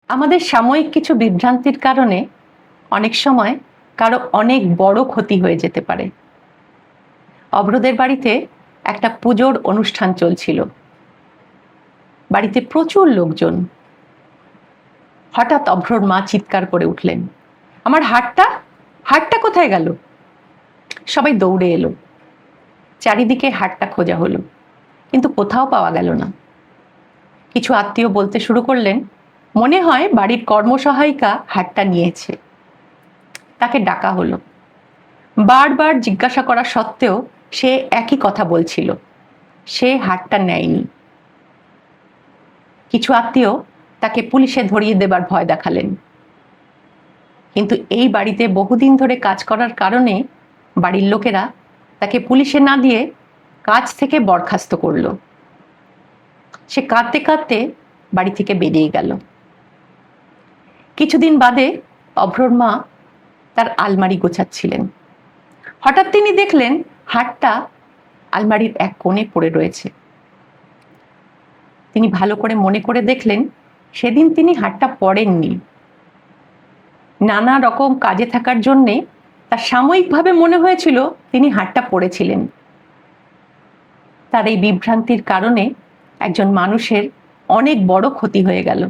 আমাদের সাময়িক কিছু বিভ্রান্তির কারণে অনেক সময় কারো অনেক বড় ক্ষতি হয়ে যেতে পারে। অভ্রদের বাড়িতে একটা পুজোর অনুষ্ঠান চলছিল। বাড়িতে প্রচুর লোকজন। হঠাৎ অভ্রর মা চিৎকার করে উঠলেন, আমার হারটা হারটা কোথায় গেল? সবাই দৌড়ে এলো। চারিদিকে হারটা খোঁজা হলো, কিন্তু কোথাও পাওয়া গেল না। কিছু আত্মীয় বলতে শুরু করলেন, মনে হয় বাড়ির কর্মসহায়িকা হারটা নিয়েছে। তাকে ডাকা হলো। বারবার জিজ্ঞাসা করা সত্ত্বেও সে একই কথা বলছিল, সে হারটা নেয়নি। কিছু আত্মীয় তাকে পুলিশে ধরিয়ে দেবার ভয় দেখালেন, কিন্তু এই বাড়িতে বহুদিন ধরে কাজ করার কারণে বাড়ির লোকেরা তাকে পুলিশে না দিয়ে কাজ থেকে বরখাস্ত করল। সে কাঁদতে কাঁদতে বাড়ি থেকে বেরিয়ে গেল। কিছুদিন বাদে অভ্রর মা তার আলমারি গোছাচ্ছিলেন। হঠাৎ তিনি দেখলেন হারটা আলমারির এক কোণে পড়ে রয়েছে। তিনি ভালো করে মনে করে দেখলেন, সেদিন তিনি হারটা পরেননি। নানা রকম কাজে থাকার জন্যে তার সাময়িকভাবে মনে হয়েছিল তিনি হারটা পরেছিলেন। তার এই বিভ্রান্তির কারণে একজন মানুষের অনেক বড় ক্ষতি হয়ে গেল।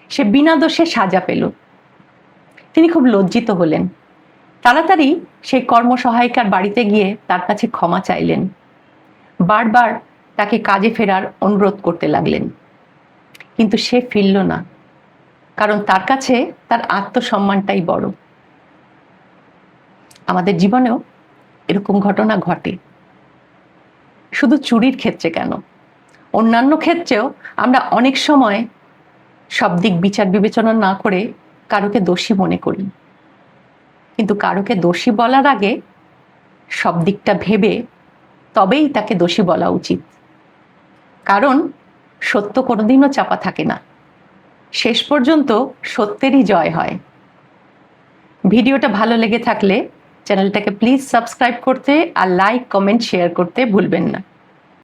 সে বিনা দোষে সাজা পেল। তিনি খুব লজ্জিত হলেন। তাড়াতাড়ি সেই কর্মসহায়িকার বাড়িতে গিয়ে তার কাছে ক্ষমা চাইলেন। বারবার তাকে কাজে ফেরার অনুরোধ করতে লাগলেন, কিন্তু সে ফিরল না, কারণ তার কাছে তার আত্মসম্মানটাই বড়। আমাদের জীবনেও এরকম ঘটনা ঘটে, শুধু চুরির ক্ষেত্রে কেন, অন্যান্য ক্ষেত্রেও আমরা অনেক সময় সব দিক বিচার বিবেচনা না করে কারোকে দোষী মনে করি। কিন্তু কারোকে দোষী বলার আগে সব দিকটা ভেবে তবেই তাকে দোষী বলা উচিত। কারণ সত্য কোনোদিনও চাপা থাকে না, শেষ পর্যন্ত সত্যেরই জয় হয়। ভিডিওটা ভালো লেগে থাকলে চ্যানেলটাকে প্লিজ সাবস্ক্রাইব করতে আর লাইক, কমেন্ট, শেয়ার করতে ভুলবেন না।